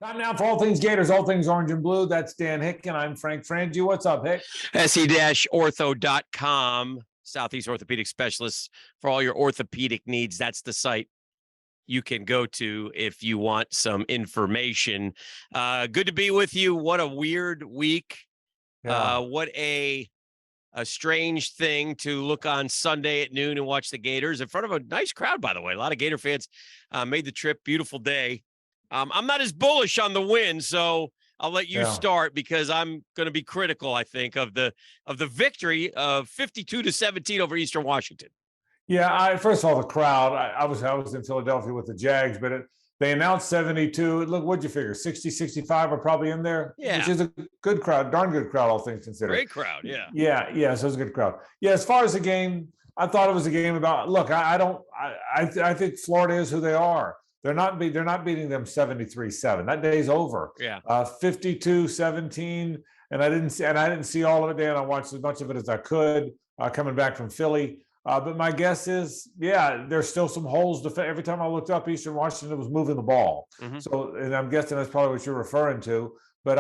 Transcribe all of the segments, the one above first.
Time now for All Things Gators, All Things Orange and Blue. That's Dan Hick, and I'm Frank Frangie. What's up, Hick? se-ortho.com, Southeast Orthopedic Specialists for all your orthopedic needs. That's the site you can go to if you want some information. Good to be with you. What a weird week. Yeah. What a strange thing to look on Sunday at noon and watch the Gators in front of a nice crowd, by the way. A lot of Gator fans made the trip. Beautiful day. I'm not as bullish on the win, so I'll let you start because I'm going to be critical, I think, of the victory of 52-17 over Eastern Washington. Yeah, first of all, the crowd. I was in Philadelphia with the Jags, but they announced 72. Look, what'd you figure? 60, 65 are probably in there, which is a good crowd, darn good crowd, all things considered. Great crowd, yeah. Yeah, so it's a good crowd. Yeah, as far as the game, I thought it was a game about. Look, I think Florida is who they are. They're not beating them 73-7. That day's over. Yeah. 52-17, and I didn't see all of it, Dan. I watched as much of it as I could coming back from Philly. But my guess is, there's still some holes. Every time I looked up, Eastern Washington was moving the ball. Mm-hmm. So, and I'm guessing that's probably what you're referring to. But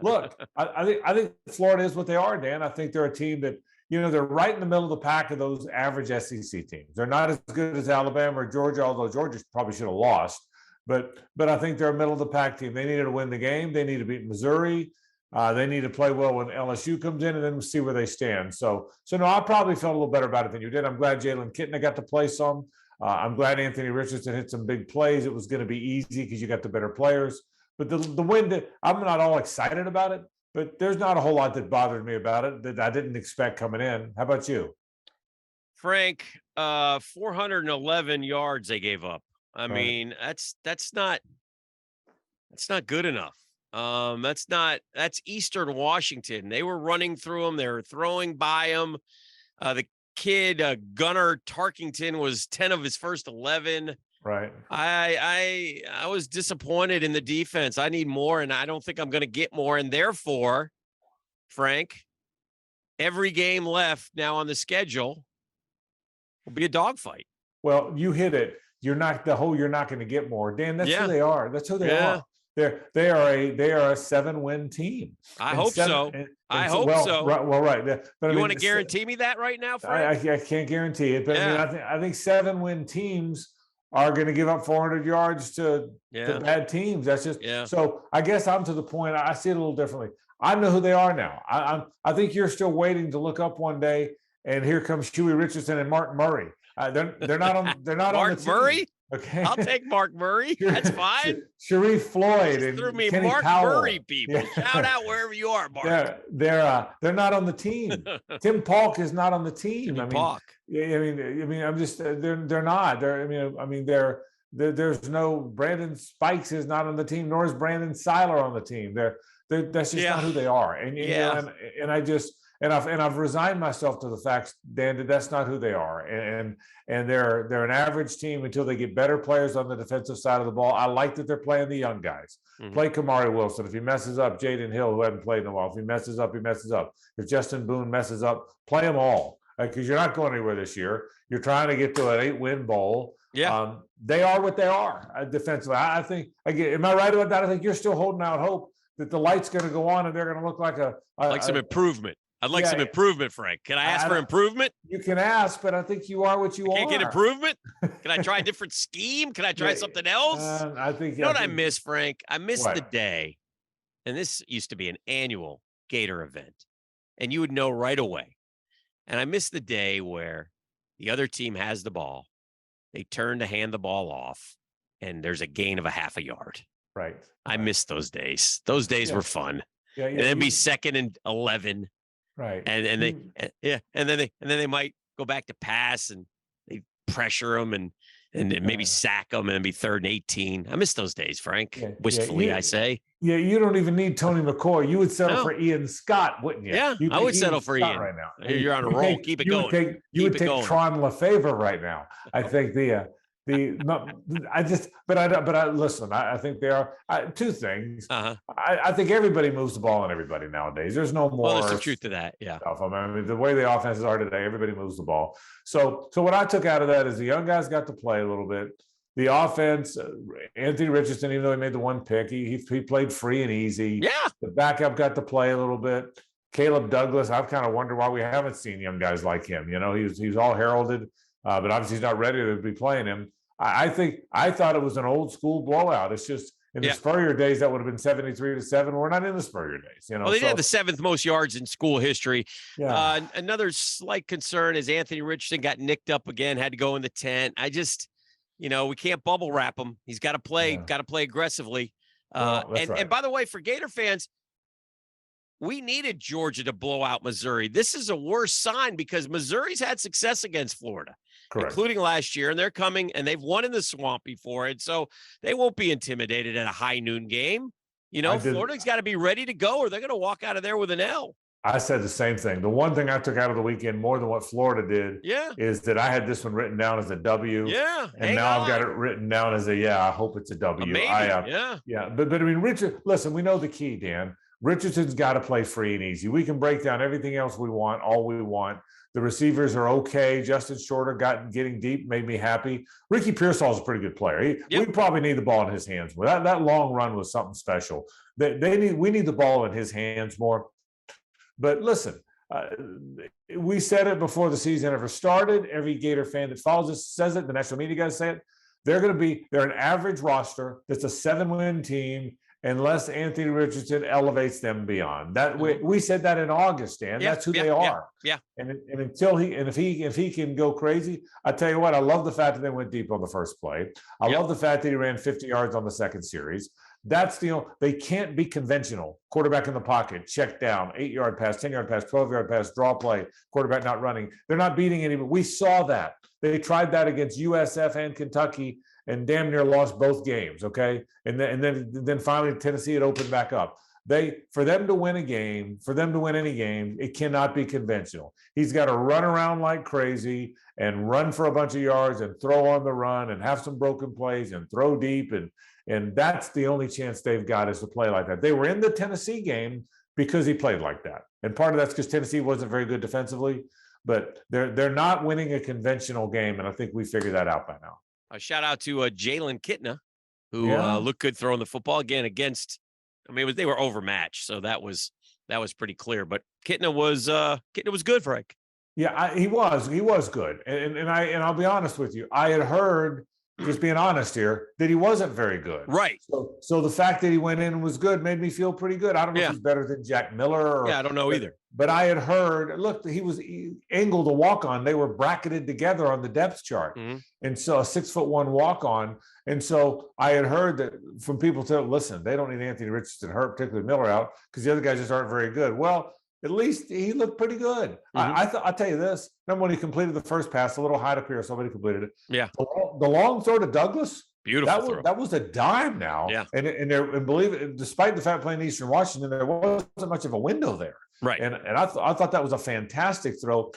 look, I think Florida is what they are, Dan. I think they're a team that, they're right in the middle of the pack of those average SEC teams. They're not as good as Alabama or Georgia, although Georgia probably should have lost. But I think they're a middle of the pack team. They needed to win the game. They need to beat Missouri. They need to play well when LSU comes in, and then we'll see where they stand. So no, I probably felt a little better about it than you did. I'm glad Jalen Kitna got to play some. I'm glad Anthony Richardson hit some big plays. It was going to be easy because you got the better players. But the win, I'm not all excited about it, but there's not a whole lot that bothered me about it that I didn't expect coming in. How about you? Frank, 411 yards they gave up. I mean, that's not good enough. That's Eastern Washington. They were running through them. They were throwing by them. The kid, Gunnar Tarkington, was 10 of his first 11. Right. I was disappointed in the defense. I need more, and I don't think I'm going to get more. And therefore, Frank, every game left now on the schedule will be a dogfight. Well, you hit it. You're not going to get more. Dan, that's who they are. That's who they are. They are a 7-win team. I hope so. Right. But you want to guarantee me that right now, Frank? I can't guarantee it. But I think 7-win teams are going to give up 400 yards to bad teams. That's just so. I guess I'm to the point. I see it a little differently. I know who they are now. I think you're still waiting to look up one day, and here comes Huey Richardson and Mark Murray. They're not on. They're not on the team. Murray. Okay, I'll take Mark Murray. That's fine. Sharif Floyd and threw me Kenny Mark Powell. Murray people. Shout out wherever you are, Mark. They're not on the team. Tim Paulk is not on the team. Paulk. I'm just they're not. There's no Brandon Spikes is not on the team, nor is Brandon Seiler on the team. That's just not who they are. And I've resigned myself to the fact, Dan, that that's not who they are. And they're an average team until they get better players on the defensive side of the ball. I like that they're playing the young guys. Mm-hmm. Play Kamari Wilson. If he messes up, Jaden Hill, who hadn't played in a while. If he messes up, he messes up. If Justin Boone messes up, play them all. Because you're not going anywhere this year. You're trying to get to an 8-win bowl. Yeah. They are what they are defensively. I think, again, am I right about that? I think you're still holding out hope that the light's going to go on and they're going to look like some improvement. I'd like some improvement, Frank. Can I ask for improvement? You can ask, but I think you are what you are. Can't get improvement? Can I try a different scheme? Can I try something else? I think. You know what I miss, Frank? I miss the day, and this used to be an annual Gator event, and you would know right away. And I miss the day where the other team has the ball, they turn to hand the ball off, and there's a gain of a half a yard. Right. I miss those days. Those days were fun. Yeah, and then be 2nd and 11. Right. And then they might go back to pass and they pressure them and maybe sack them and be 3rd and 18. I miss those days, Frank. Wistfully, I say. Yeah, you don't even need Tony McCoy. You would settle for Ian Scott, wouldn't you? Yeah, I would settle for Ian right now. You're on a roll. Keep it going. You would take Tron Lefevre right now. I think listen, I think there are two things. I think everybody moves the ball on everybody nowadays. There's no more. Well, there's some truth to that. Yeah. Stuff. I mean, the way the offenses are today, everybody moves the ball. So what I took out of that is the young guys got to play a little bit. the offense, Anthony Richardson, even though he made the one pick, he played free and easy. Yeah. The backup got to play a little bit. Caleb Douglas, I've kind of wondered why we haven't seen young guys like him. You know, he's all heralded, but obviously he's not ready to be playing him. I thought it was an old school blowout. It's just in the Spurrier days that would have been 73-7. We're not in the Spurrier days, you know. Well, they had the 7th most yards in school history. Yeah. Another slight concern is Anthony Richardson got nicked up again, had to go in the tent. We can't bubble wrap him. He's got to play, aggressively. And by the way, for Gator fans, we needed Georgia to blow out Missouri. This is a worse sign because Missouri's had success against Florida, including last year, and they're coming and they've won in the swamp before it. So they won't be intimidated at a high noon game. Florida's got to be ready to go or they're going to walk out of there with an L. I said the same thing. The one thing I took out of the weekend more than what Florida did is that I had this one written down as a W. Yeah. And now I've got it written down as I hope it's a W. But I mean, Richard, listen, we know the key, Dan. Richardson's got to play free and easy. We can break down everything else we want, all we want. The receivers are okay. Justin Shorter getting deep made me happy. Ricky Pearsall's a pretty good player. We probably need the ball in his hands more. That long run was something special. We need the ball in his hands more. But listen, we said it before the season ever started. Every Gator fan that follows us says it. The national media guys say it. They're an average roster that's a 7-win team unless Anthony Richardson elevates them beyond that. We said that in August, Dan. That's who they are. Yeah. And until if he can go crazy, I tell you what, I love the fact that they went deep on the first play. I love the fact that he ran 50 yards on the second series. That's they can't be conventional. Quarterback in the pocket, check down, 8-yard pass, 10-yard pass, 12-yard pass, draw play, quarterback not running. They're not beating anybody. We saw that. They tried that against USF and Kentucky and damn near lost both games, okay? And then finally Tennessee had opened back up. For them to win any game, it cannot be conventional. He's got to run around like crazy and run for a bunch of yards and throw on the run and have some broken plays and throw deep. And that's the only chance they've got is to play like that. They were in the Tennessee game because he played like that. And part of that's because Tennessee wasn't very good defensively, but they're not winning a conventional game. And I think we figured that out by now. A shout out to Jalen Kitna, who looked good throwing the football again against. I mean, they were overmatched, so that was pretty clear. But Kitna was good, Frank. Yeah, he was good, and I'll be honest with you, I had heard, just being honest here, that he wasn't very good. Right. So the fact that he went in and was good made me feel pretty good. I don't know if he's better than Jack Miller. I don't know either. But I had heard, look, he angled a walk-on. They were bracketed together on the depth chart. Mm-hmm. And so a 6'1" walk-on. And so I had heard that from people listen, they don't need Anthony Richardson hurt, particularly Miller out, because the other guys just aren't very good. Well, at least he looked pretty good. Mm-hmm. I'll tell you this. Remember when he completed the first pass, a little high to Pierce, somebody completed it. Yeah. The long throw to Douglas. Beautiful throw. That was a dime now. Yeah. And believe it, despite the fact playing Eastern Washington, there wasn't much of a window there. Right. And I thought that was a fantastic throw.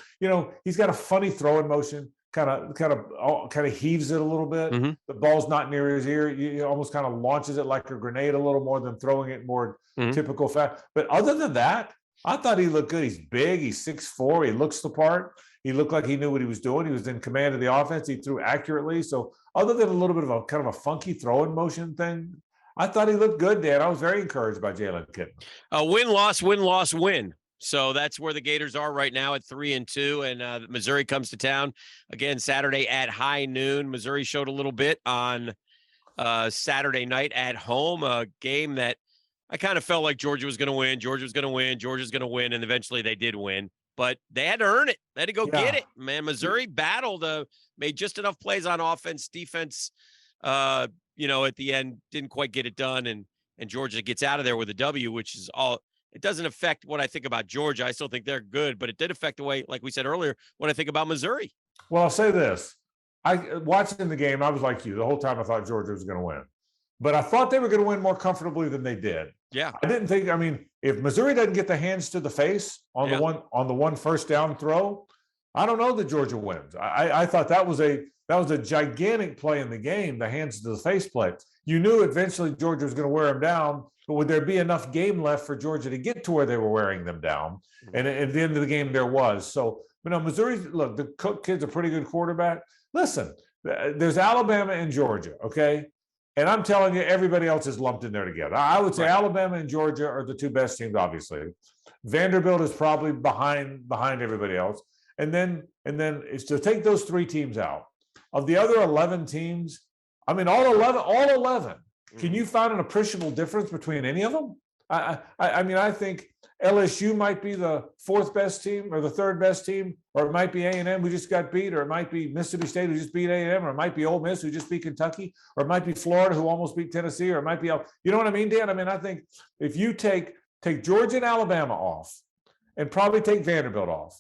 He's got a funny throwing motion, kind of heaves it a little bit. Mm-hmm. The ball's not near his ear. He almost kind of launches it like a grenade a little more than throwing it more typical fact. But other than that, I thought he looked good. He's big. He's 6'4". He looks the part. He looked like he knew what he was doing. He was in command of the offense. He threw accurately. So other than a little bit of a kind of a funky throwing motion thing, I thought he looked good, Dan. I was very encouraged by Jalen Kitna. Win. So that's where the Gators are right now at 3-2, and Missouri comes to town again Saturday at high noon. Missouri showed a little bit on Saturday night at home, a game that I kind of felt like Georgia was going to win. Georgia's going to win, and eventually they did win. But they had to earn it. They had to go get it. Man, Missouri battled, made just enough plays on offense, defense. At the end, didn't quite get it done, and Georgia gets out of there with a W, which is all. It doesn't affect what I think about Georgia. I still think they're good, but it did affect the way, like we said earlier, what I think about Missouri. Well, I'll say this. Watching the game, I was like you. The whole time I thought Georgia was going to win. But I thought they were going to win more comfortably than they did. Yeah. I didn't think, if Missouri doesn't get the hands to the face on the one first down throw, I don't know that Georgia wins. I thought that was a gigantic play in the game, the hands to the face play. You knew eventually Georgia was going to wear them down, but would there be enough game left for Georgia to get to where they were wearing them down? And at the end of the game, there was. So, Missouri, look, the Cook kid's a pretty good quarterback. Listen, there's Alabama and Georgia, okay? And I'm telling you, everybody else is lumped in there together. I would say Right. Alabama and Georgia are the two best teams, obviously. Vanderbilt is probably behind everybody else. And then it's to take those three teams out. Of the other 11 teams, I mean, all 11. Can you find an appreciable difference between any of them? I mean, I think LSU might be the fourth best team or the third best team, or it might be A&M who just got beat, or it might be Mississippi State who just beat A&M, or it might be Ole Miss who just beat Kentucky, or it might be Florida who almost beat Tennessee, or it might be, you know what I mean, Dan? I mean, I think if you take Georgia and Alabama off and probably take Vanderbilt off,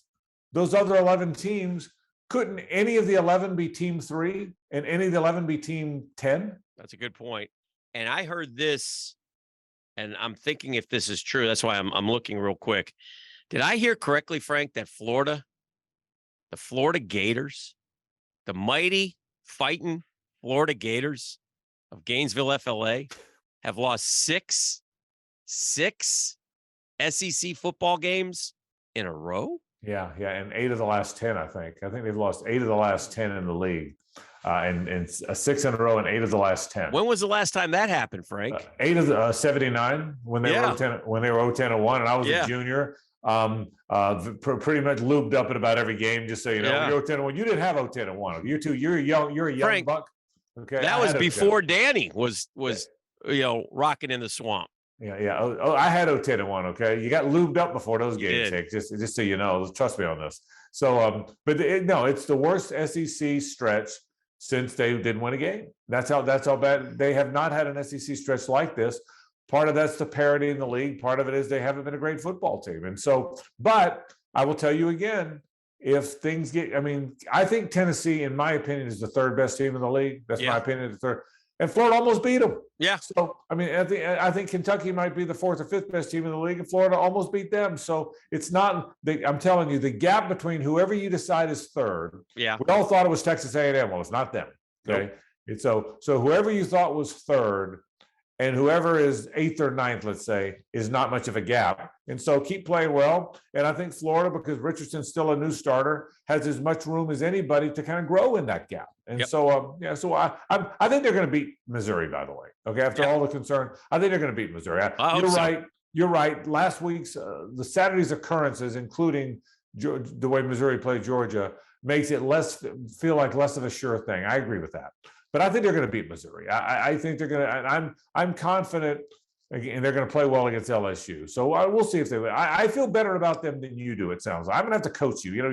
those other 11 teams, couldn't any of the 11 be team 3 and any of the 11 be team 10? That's a good point. And I heard this, and I'm thinking if this is true. That's why I'm looking real quick. Did I hear correctly, Frank, that the Florida Gators, the mighty fighting Florida Gators of Gainesville, FLA, have lost six SEC football games in a row? Yeah, and 8 of the last 10, I think. I think they've lost 8 of the last 10 in the league, and 6 in a row and 8 of the last 10. When was the last time that happened, Frank? 8 of the 79 when they were 0-10-1, and I was a junior. Pretty much lubed up in about every game, just so you know. Yeah. You're 0-10-1. You didn't have 0-10-1. You're a young Frank, buck. Okay, that was before Danny was rocking in the swamp. Yeah. I had 0-10-1. Okay, you got lubed up before those games. Just so you know, trust me on this. So, it's the worst SEC stretch since they didn't win a game. That's how bad they have not had an SEC stretch like this. Part of that's the parity in the league. Part of it is they haven't been a great football team. And so, but I will tell you again, if things get, I think Tennessee, in my opinion, is the third best team in the league. That's my opinion. The third. And Florida almost beat them. Yeah. So, I think Kentucky might be the fourth or fifth best team in the league, and Florida almost beat them. So it's not, I'm telling you, the gap between whoever you decide is third. Yeah. We all thought it was Texas A&M. Well, it's not them. Okay. Nope. So whoever you thought was third and whoever is 8th or 9th, let's say, is not much of a gap. And so keep playing well. And I think Florida, because Richardson's still a new starter, has as much room as anybody to kind of grow in that gap. And so I think they're going to beat Missouri, by the way. Okay, after all the concern, I think they're going to beat Missouri. You're right. Last week's the Saturday's occurrences, including the way Missouri played Georgia, makes it feel like less of a sure thing. I agree with that. But I think they're going to beat Missouri. I think they're going to, and I'm confident, and they're going to play well against LSU. So we'll see if they win. I feel better about them than you do. It sounds like I'm going to have to coach you. You know,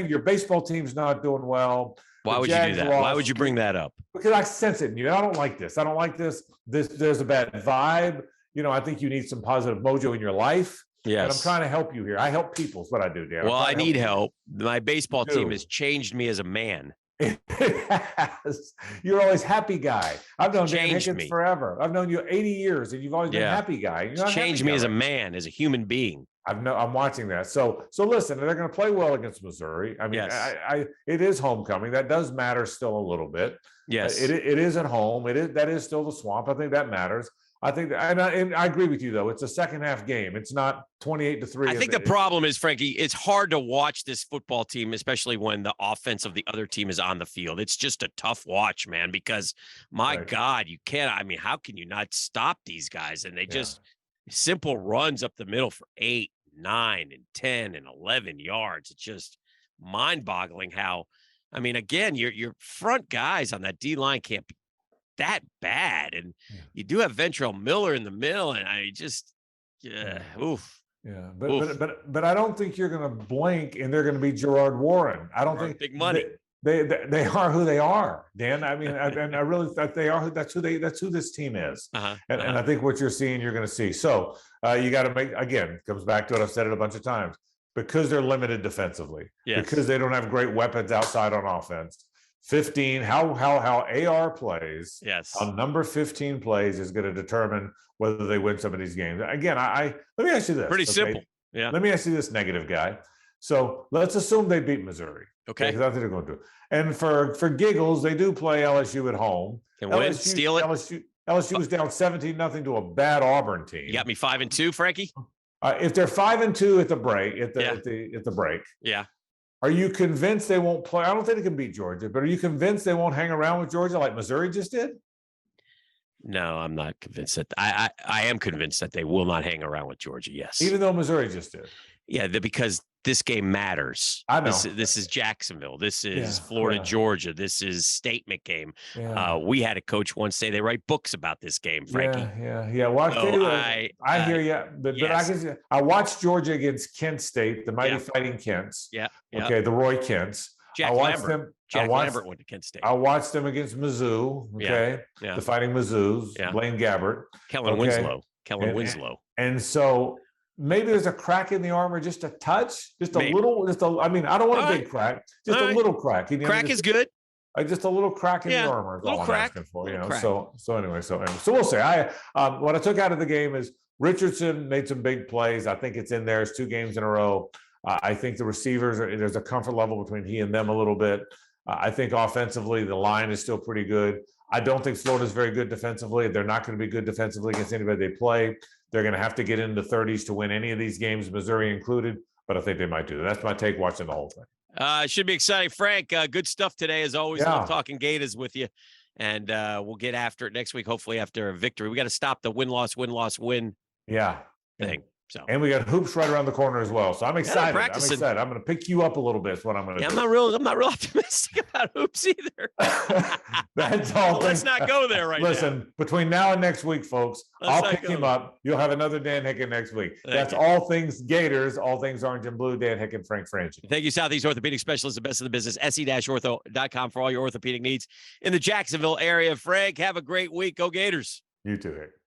your baseball team's not doing well. Why would you do that? Why would you bring that up? Because I sense it in you. I don't like this. I don't like this. There's a bad vibe. I think you need some positive mojo in your life. Yes. And I'm trying to help you here. I help people is what I do, Dan. Well, I need help. My baseball team has changed me as a man. You're always happy guy. I've known Dan Hickens forever. I've known you 80 years, and you've always been happy guy. It's changed me as a man, as a human being. I'm watching that. So listen, they're going to play well against Missouri. It is homecoming. That does matter still a little bit. Yes, it is at home. That is still the swamp. I think that matters. I think, and I agree with you though. It's a second half game. It's not 28-3. I think the problem is, Frankie, it's hard to watch this football team, especially when the offense of the other team is on the field. It's just a tough watch, man, because my God, you can't. How can you not stop these guys? And they just simple runs up the middle for 8, 9, and 10 and 11 yards. It's just mind-boggling how. Again, your front guys on that D line can't be that bad, and you do have Ventrell Miller in the middle, and but I don't think you're going to blink and they're going to be Gerard Warren. I don't think big money. They are who they are, Dan. And I really thought they are. That's who this team is. And I think what you're seeing, you're going to see. So you got to make, again, comes back to what I've said it a bunch of times, because they're limited defensively, because they don't have great weapons outside on offense. 15, how AR plays, how number 15 plays is going to determine whether they win some of these games. Again, let me ask you this. Pretty simple. Yeah. Let me ask you this, negative guy. So let's assume they beat Missouri. Okay. Because I think they're going to do. And for giggles, they do play LSU at home. Can win, steal it. LSU was down 17-0 to a bad Auburn team. You got me 5-2, Frankie? If they're 5-2 at the break, at the break. Yeah. Are you convinced they won't play? I don't think they can beat Georgia, but are you convinced they won't hang around with Georgia like Missouri just did? No, I'm not convinced that I am convinced that they will not hang around with Georgia. Yes. Even though Missouri just did. Yeah, because this game matters. I know. This is Jacksonville. This is Yeah, Florida, yeah. Georgia. This is statement game. Yeah. We had a coach once say they write books about this game, Frankie. Yeah. Well, So I hear you, but yes. I watched Georgia against Kent State, the mighty Fighting Kents. Yeah. Okay, the Roy Kents. Jack Lambert went to Kent State. I watched them against Mizzou. Okay, Yeah. the Fighting Mizzous. Yeah. Blaine Gabbert. Kellen Winslow. And so maybe there's a crack in the armor, just a touch, just a Maybe. little. I mean, I don't want a big crack, just a little crack. You know, Crack is good. Just a little crack in the armor. Is all I'm asking for. You know, crack. so anyway, so we'll see. What I took out of the game is Richardson made some big plays. I think it's in there. It's 2 games in a row. I think the receivers there's a comfort level between he and them a little bit. I think offensively the line is still pretty good. I don't think Florida's very good defensively. They're not going to be good defensively against anybody they play. They're going to have to get into the 30s to win any of these games, Missouri included. But I think they might do that. That's my take watching the whole thing. It should be exciting. Frank, good stuff today. As always, love talking Gators with you. And we'll get after it next week, hopefully after a victory. We got to stop the win-loss thing. So, and we got hoops right around the corner as well. So I'm excited. I'm practicing. excited. I'm going to pick you up a little bit. Is what I'm going to do. I'm not real optimistic about hoops either. That's all. Let's not go there right now. Listen, between now and next week, folks, I'll pick him up. You'll have another Dan Hicken next week. That's All Things Gators, All Things Orange and Blue. Dan Hicken, Frank Franchi. Thank you, Southeast Orthopedic Specialists, the best in the business. se-ortho.com for all your orthopedic needs in the Jacksonville area. Frank, have a great week. Go Gators. You too, Hick.